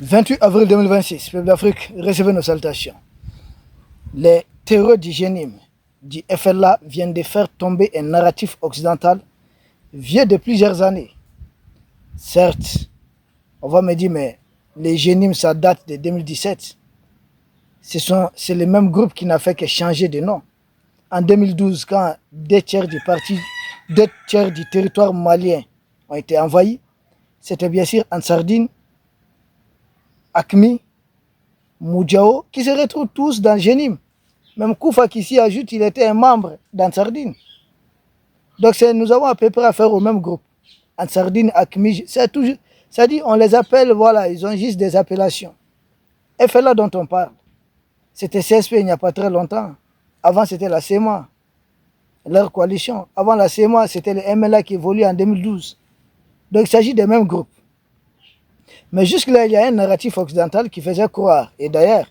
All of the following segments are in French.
28 avril 2026, peuple d'Afrique, recevez nos salutations. Les terreurs du GNIM, du FLA, viennent de faire tomber un narratif occidental vieux de plusieurs années. Certes, on va me dire, mais les GNIM, ça date de 2017. C'est le même groupe qui n'a fait que changer de nom. En 2012, quand 2 tiers du territoire malien ont été envahis, c'était bien sûr Ansardine, Akmi, Moudjao, qui se retrouvent tous dans Génim. Même Koufa qui s'y ajoute, il était un membre d'Ansardine. Donc nous avons à peu près affaire au même groupe. Ansardine, Akmi, c'est toujours, ça dit, on les appelle, voilà, ils ont juste des appellations. FLA dont on parle, c'était CSP il n'y a pas très longtemps. Avant, c'était la CEMA, leur coalition. Avant la CEMA, c'était le MLA qui évolue en 2012. Donc il s'agit des mêmes groupes. Mais jusque-là, il y a un narratif occidental qui faisait croire. Et d'ailleurs,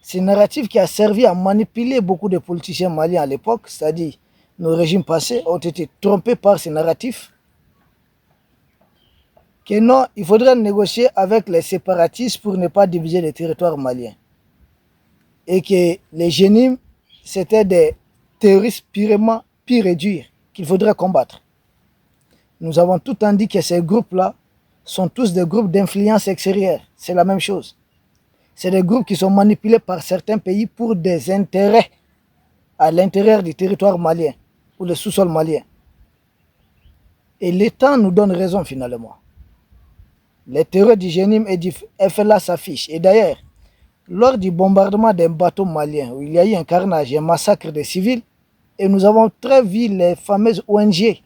c'est un narratif qui a servi à manipuler beaucoup de politiciens maliens à l'époque, c'est-à-dire nos régimes passés ont été trompés par ce narratif. Que non, il faudrait négocier avec les séparatistes pour ne pas diviser les territoires maliens. Et que les GNIM, c'était des terroristes purement purs et durs qu'il faudrait combattre. Nous avons tout le temps dit que ces groupes-là sont tous des groupes d'influence extérieure. C'est la même chose. C'est des groupes qui sont manipulés par certains pays pour des intérêts à l'intérieur du territoire malien ou le sous-sol malien. Et le temps nous donne raison finalement. Les terreurs du GNIM et du FLA s'affichent. Et d'ailleurs, lors du bombardement d'un bateau malien où il y a eu un carnage et un massacre des civils, et nous avons très vu les fameuses ONG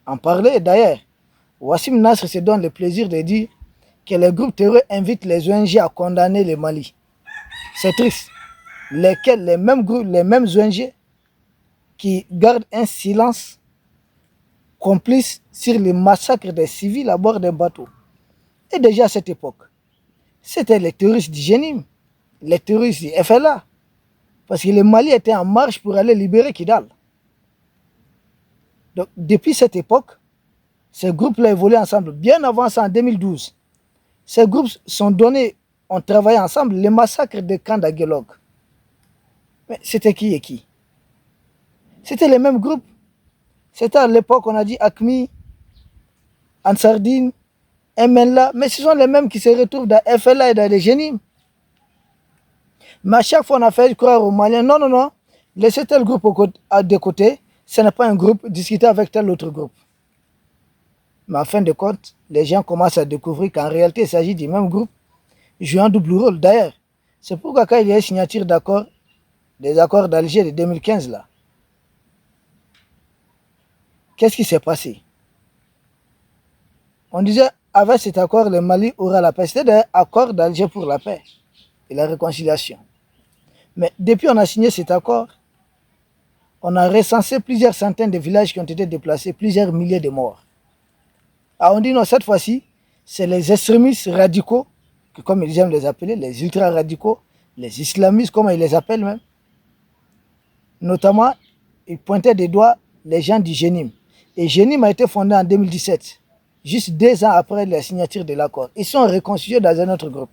en parler. D'ailleurs, Wassim Nasr se donne le plaisir de dire que les groupes terreux invitent les ONG à condamner le Mali. C'est triste. Les mêmes groupes, les mêmes ONG qui gardent un silence complice sur le massacre des civils à bord d'un bateau. Et déjà à cette époque, c'était les terroristes du GNIM, les terroristes du FLA, parce que le Mali était en marche pour aller libérer Kidal. Donc depuis cette époque, ces groupes-là évoluent ensemble, bien avant ça en 2012. Ces groupes sont donnés, ont travaillé ensemble, les massacres de camps d'Aguelog. Mais c'était qui et qui? C'était les mêmes groupes. C'était à l'époque, on a dit Akmi, Ansardine, MNLA, mais ce sont les mêmes qui se retrouvent dans FLA et dans les GNIM. Mais à chaque fois, on a fait croire aux Maliens, non, non, non, laissez tel groupe de côté, ce n'est pas un groupe, discutez avec tel autre groupe. Mais en fin de compte, les gens commencent à découvrir qu'en réalité, il s'agit du même groupe, jouant un double rôle. D'ailleurs, c'est pourquoi quand il y a une signature d'accord, des accords d'Alger de 2015, là, qu'est-ce qui s'est passé? On disait, avec cet accord, le Mali aura la paix. C'était un accord d'Alger pour la paix et la réconciliation. Mais depuis qu'on a signé cet accord, on a recensé plusieurs centaines de villages qui ont été déplacés, plusieurs milliers de morts. Alors on dit non, cette fois-ci, c'est les extrémistes radicaux, que comme ils aiment les appeler, les ultra-radicaux, les islamistes, comme ils les appellent même. Notamment, ils pointaient des doigts les gens du GNIM. Et GNIM a été fondé en 2017, juste 2 ans après la signature de l'accord. Ils sont réconciliés dans un autre groupe.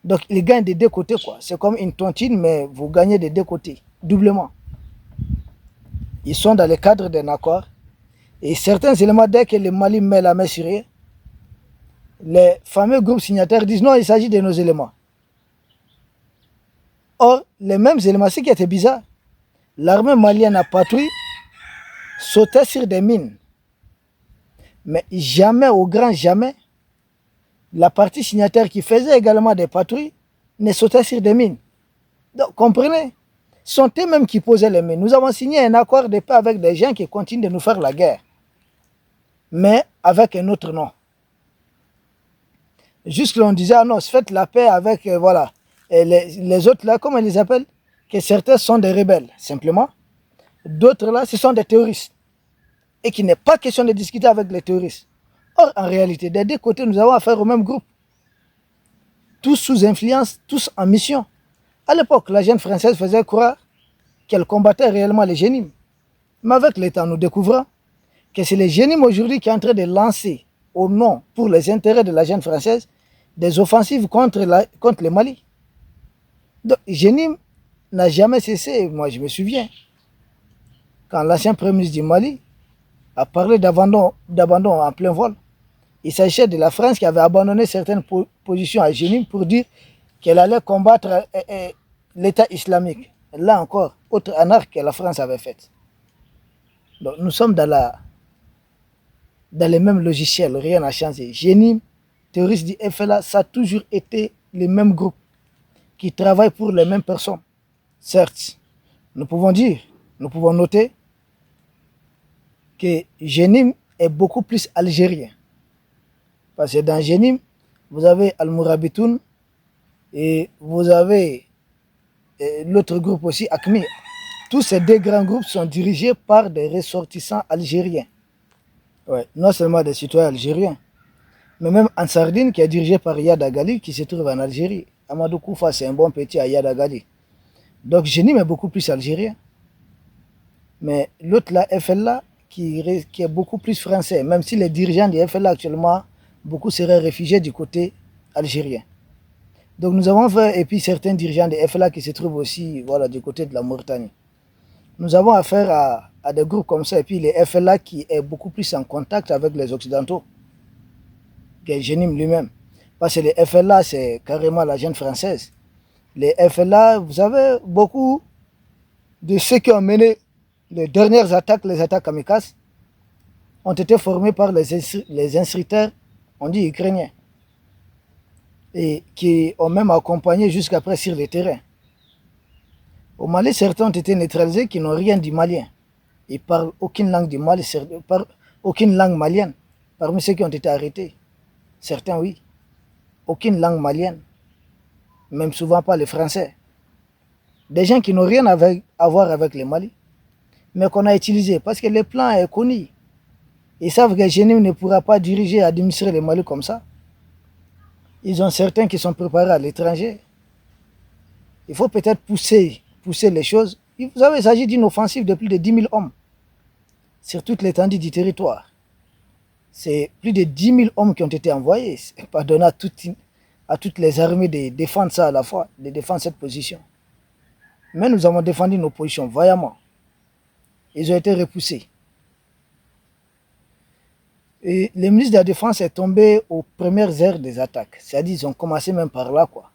Donc ils gagnent des deux côtés, quoi. C'est comme une tontine, mais vous gagnez des deux côtés, doublement. Ils sont dans le cadre d'un accord. Et certains éléments, dès que le Mali met la main sur eux, les fameux groupes signataires disent non, il s'agit de nos éléments. Or, les mêmes éléments, ce qui était bizarre, l'armée malienne a patrouillé, sautait sur des mines. Mais jamais, au grand jamais, la partie signataire qui faisait également des patrouilles ne sautait sur des mines. Donc, comprenez, ce sont eux-mêmes qui posaient les mines. Nous avons signé un accord de paix avec des gens qui continuent de nous faire la guerre, mais avec un autre nom. Jusque là, on disait, ah non, faites la paix avec, voilà, et les autres là, comment ils les appellent? Que certains sont des rebelles, simplement. D'autres là, ce sont des terroristes. Et qu'il n'est pas question de discuter avec les terroristes. Or, en réalité, des deux côtés, nous avons affaire au même groupe. Tous sous influence, tous en mission. À l'époque, la jeune française faisait croire qu'elle combattait réellement les GNIM. Mais avec le temps, nous découvrons que c'est les GNIM aujourd'hui qui est en train de lancer au nom, pour les intérêts de la jeune française, des offensives contre le Mali. Donc, Jenim n'a jamais cessé, moi je me souviens, quand l'ancien Premier ministre du Mali a parlé d'abandon en plein vol. Il s'agissait de la France qui avait abandonné certaines positions à Jenim pour dire qu'elle allait combattre l'État islamique. Là encore, autre anarque que la France avait faite. Donc nous sommes dans les mêmes logiciels, rien n'a changé. Jenim, terroriste du FLA, ça a toujours été les mêmes groupes qui travaillent pour les mêmes personnes. Certes, nous pouvons noter que Jenim est beaucoup plus algérien. Parce que dans Jenim, vous avez Al-Mourabitoun et vous avez l'autre groupe aussi, ACMI. Tous ces deux grands groupes sont dirigés par des ressortissants algériens. Ouais, non seulement des citoyens algériens, mais même Ansardine qui est dirigé par Yad Agali qui se trouve en Algérie. Amadou Koufa, c'est un bon petit à Yad Agali. Donc Jenim est beaucoup plus algérien. Mais l'autre, la FLA, qui est beaucoup plus français, même si les dirigeants du FLA actuellement, beaucoup seraient réfugiés du côté algérien. Donc nous avons fait, et puis certains dirigeants des FLA qui se trouvent aussi voilà, du côté de la Mauritanie. Nous avons affaire à des groupes comme ça, et puis les FLA qui est beaucoup plus en contact avec les Occidentaux que Jenim lui-même. Parce que les FLA, c'est carrément la jeune française. Les FLA, vous savez, beaucoup de ceux qui ont mené les dernières attaques, les attaques kamikazes, ont été formés par les instructeurs, on dit ukrainiens, et qui ont même accompagné jusqu'après sur le terrain. Au Mali, certains ont été neutralisés qui n'ont rien du malien. Ils ne parlent aucune langue du Mali, aucune langue malienne. Parmi ceux qui ont été arrêtés, certains oui, aucune langue malienne, même souvent pas le français. Des gens qui n'ont rien à voir avec le Mali, mais qu'on a utilisé parce que le plan est connu. Ils savent que Jenim ne pourra pas diriger, administrer le Mali comme ça. Ils ont certains qui sont préparés à l'étranger. Il faut peut-être pousser les choses. Vous savez, il s'agit d'une offensive de plus de 10 000 hommes sur toute l'étendue du territoire. C'est plus de 10 000 hommes qui ont été envoyés. C'est pas donné à toutes les armées de défendre ça à la fois, de défendre cette position. Mais nous avons défendu nos positions vaillamment. Ils ont été repoussés. Et le ministre de la Défense est tombé aux premières heures des attaques. C'est-à-dire qu'ils ont commencé même par là, quoi.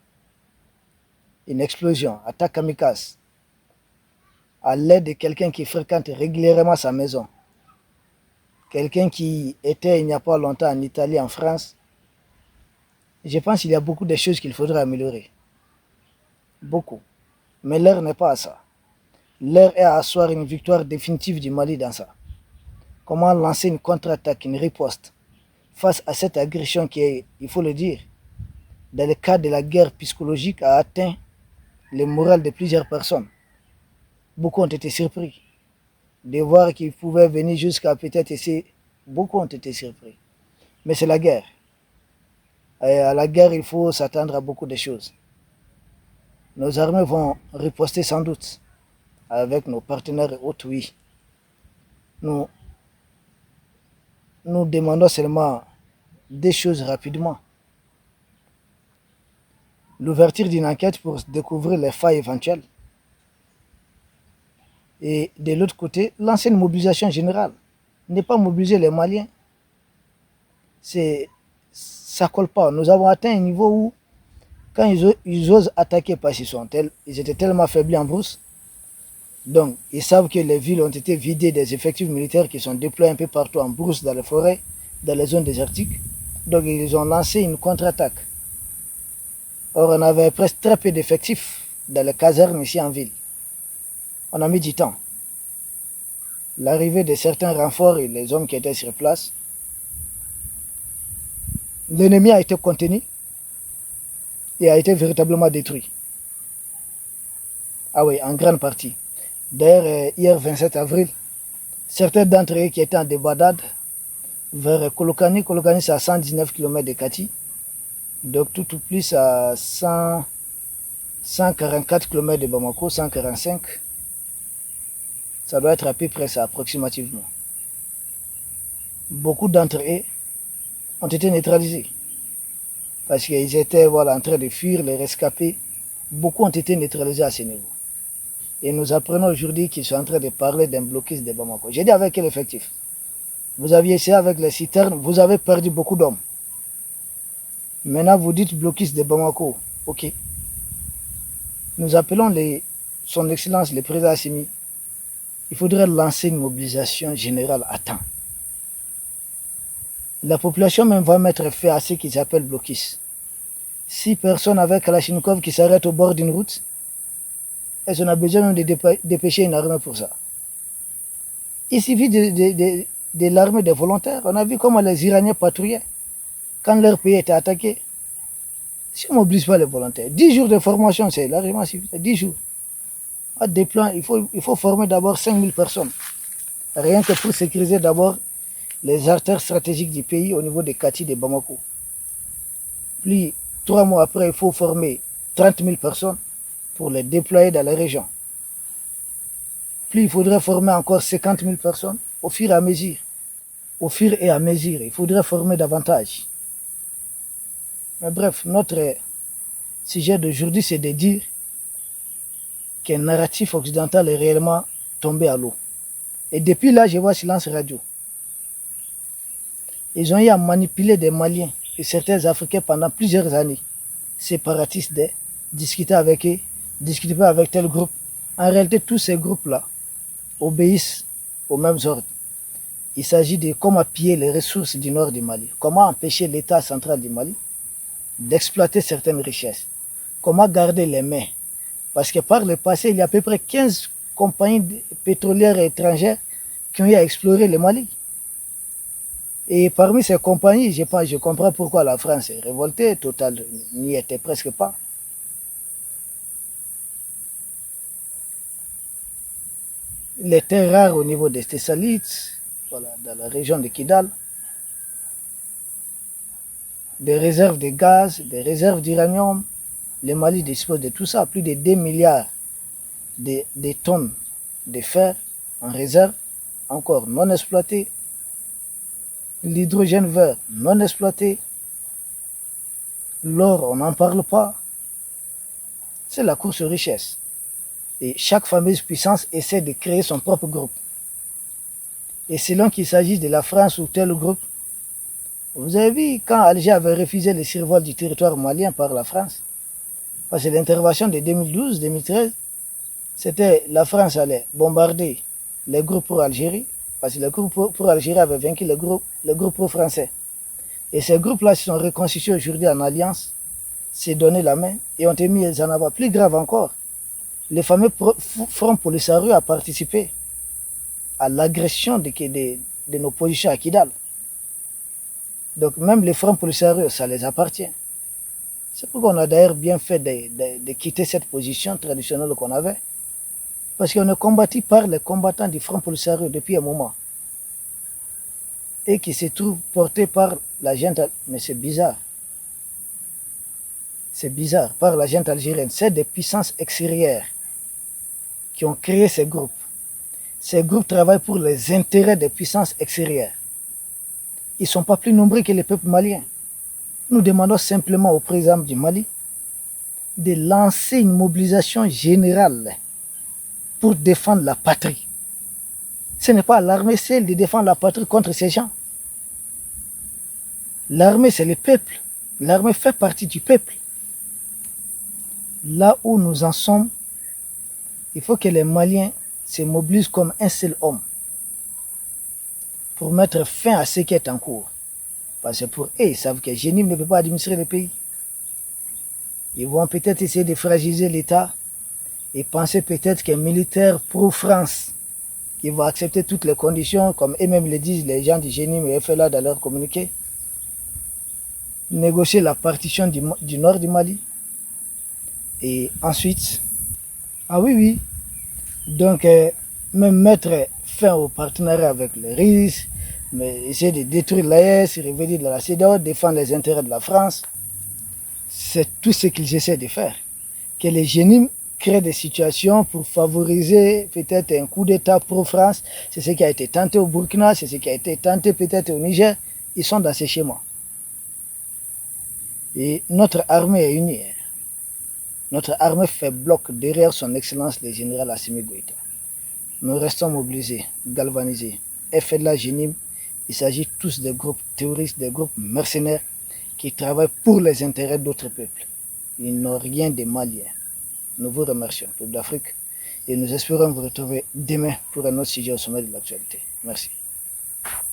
Une explosion, attaque kamikaze, à l'aide de quelqu'un qui fréquente régulièrement sa maison. Quelqu'un qui était il n'y a pas longtemps en Italie, en France. Je pense qu'il y a beaucoup de choses qu'il faudrait améliorer. Beaucoup. Mais l'heure n'est pas à ça. L'heure est à asseoir une victoire définitive du Mali dans ça. Comment lancer une contre-attaque, une riposte face à cette agression qui est, il faut le dire, dans le cadre de la guerre psychologique a atteint le moral de plusieurs personnes. Beaucoup ont été surpris de voir qu'ils pouvaient venir jusqu'à peut-être essayer. Beaucoup ont été surpris. Mais c'est la guerre. Et à la guerre, il faut s'attendre à beaucoup de choses. Nos armées vont riposter sans doute avec nos partenaires et autres, oui. Nous demandons seulement des choses rapidement. L'ouverture d'une enquête pour découvrir les failles éventuelles. Et de l'autre côté, lancer une mobilisation générale. Ne pas mobiliser les Maliens. Ça ne colle pas. Nous avons atteint un niveau où, quand ils osent attaquer parce qu'ils étaient tellement faiblis en brousse, donc ils savent que les villes ont été vidées des effectifs militaires qui sont déployés un peu partout en brousse, dans les forêts, dans les zones désertiques. Donc ils ont lancé une contre-attaque. Or, on avait presque très peu d'effectifs dans les casernes ici en ville. On a mis du temps. L'arrivée de certains renforts et les hommes qui étaient sur place, l'ennemi a été contenu et a été véritablement détruit. Ah oui, en grande partie. D'ailleurs, hier 27 avril, certains d'entre eux qui étaient en débandade vers Kolokani, c'est à 119 km de Kati, donc tout plus à 144 km de Bamako, 145. Ça doit être à peu près ça, approximativement. Beaucoup d'entre eux ont été neutralisés. parce qu'ils étaient voilà, en train de fuir les rescapés. Beaucoup ont été neutralisés à ce niveau. Et nous apprenons aujourd'hui qu'ils sont en train de parler d'un blocus de Bamako. J'ai dit avec quel effectif? Vous aviez essayé avec les citernes, vous avez perdu beaucoup d'hommes. Maintenant, vous dites blocus de Bamako. Ok. Nous appelons son Excellence, le président Assimi. Il faudrait lancer une mobilisation générale à temps. La population même va mettre fin à ce qu'ils appellent blocus. 6 personnes avec Kalachnikov qui s'arrêtent au bord d'une route, et on a besoin même de dépêcher une armée pour ça. Il suffit de l'armée des volontaires. On a vu comment les Iraniens patrouillaient quand leur pays était attaqué. Si on ne mobilise pas les volontaires, 10 jours de formation, c'est largement suffisant. 10 jours. À des plans, il faut former d'abord 5000 personnes. Rien que pour sécuriser d'abord les artères stratégiques du pays au niveau des Kati de Bamako. Puis, 3 mois après, il faut former 30 000 personnes pour les déployer dans la région. Puis, il faudrait former encore 50 000 personnes au fur et à mesure. Au fur et à mesure, il faudrait former davantage. Mais bref, notre sujet d'aujourd'hui, c'est de dire qu'un narratif occidental est réellement tombé à l'eau. Et depuis là, je vois silence radio. Ils ont eu à manipuler des Maliens et certains Africains pendant plusieurs années, séparatistes, discuter avec eux, discuter avec tel groupe. En réalité, tous ces groupes-là obéissent aux mêmes ordres. Il s'agit de comment piller les ressources du nord du Mali, comment empêcher l'État central du Mali d'exploiter certaines richesses, comment garder les mains. Parce que par le passé, il y a à peu près 15 compagnies pétrolières étrangères qui ont eu à explorer le Mali. Et parmi ces compagnies, je comprends pourquoi la France est révoltée. Total n'y était presque pas. Les terres rares au niveau des Thessalites, voilà, dans la région de Kidal, des réserves de gaz, des réserves d'uranium. Le Mali dispose de tout ça, plus de 2 milliards de tonnes de fer en réserve, encore non exploitées. L'hydrogène vert non exploité. L'or, on n'en parle pas. C'est la course aux richesses. Et chaque fameuse puissance essaie de créer son propre groupe. Et selon qu'il s'agisse de la France ou tel groupe, vous avez vu quand Alger avait refusé le survol du territoire malien par la France, parce que l'intervention de 2012-2013, c'était la France allait bombarder les groupes pour Algérie, parce que le groupe pour Algérie avait vaincu le groupe pro-français. Et ces groupes-là se sont reconstitués aujourd'hui en alliance, s'est donné la main et ont été mis en avant. Plus grave encore, le fameux Front Polisario a participé à l'agression de nos positions à Kidal. Donc même le Front Polisario, ça les appartient. C'est pourquoi on a d'ailleurs bien fait de quitter cette position traditionnelle qu'on avait. Parce qu'on est combattu par les combattants du Front Polisario depuis un moment. Et qui se trouvent portés par la gente. Mais c'est bizarre. C'est bizarre. Par la gente algérienne. C'est des puissances extérieures qui ont créé ces groupes. Ces groupes travaillent pour les intérêts des puissances extérieures. Ils ne sont pas plus nombreux que les peuples maliens. Nous demandons simplement au président du Mali de lancer une mobilisation générale pour défendre la patrie. Ce n'est pas l'armée seule de défendre la patrie contre ces gens. L'armée, c'est le peuple. L'armée fait partie du peuple. Là où nous en sommes, il faut que les Maliens se mobilisent comme un seul homme pour mettre fin à ce qui est en cours. Parce que pour eux, ils savent que Génime ne peut pas administrer le pays. Ils vont peut-être essayer de fragiliser l'État et penser peut-être qu'un militaire pro-France qui va accepter toutes les conditions, comme eux-mêmes le disent les gens du Génime et FLA dans leur communiqué, négocier la partition du nord du Mali. Et ensuite, ah oui, donc même mettre fin au partenariat avec les RIS, mais essayer de détruire l'AES, revenir de la CEDEAO, défendre les intérêts de la France, c'est tout ce qu'ils essaient de faire. Que les Génimes créent des situations pour favoriser peut-être un coup d'État pro-France, c'est ce qui a été tenté au Burkina, c'est ce qui a été tenté peut-être au Niger, ils sont dans ces schémas. Et notre armée est unie. Notre armée fait bloc derrière son excellence le général Assimi Goïta. Nous restons mobilisés, galvanisés. FLA, Génim, il s'agit tous des groupes terroristes, des groupes mercenaires qui travaillent pour les intérêts d'autres peuples. Ils n'ont rien de malien. Nous vous remercions, peuple d'Afrique, et nous espérons vous retrouver demain pour un autre sujet au sommet de l'actualité. Merci.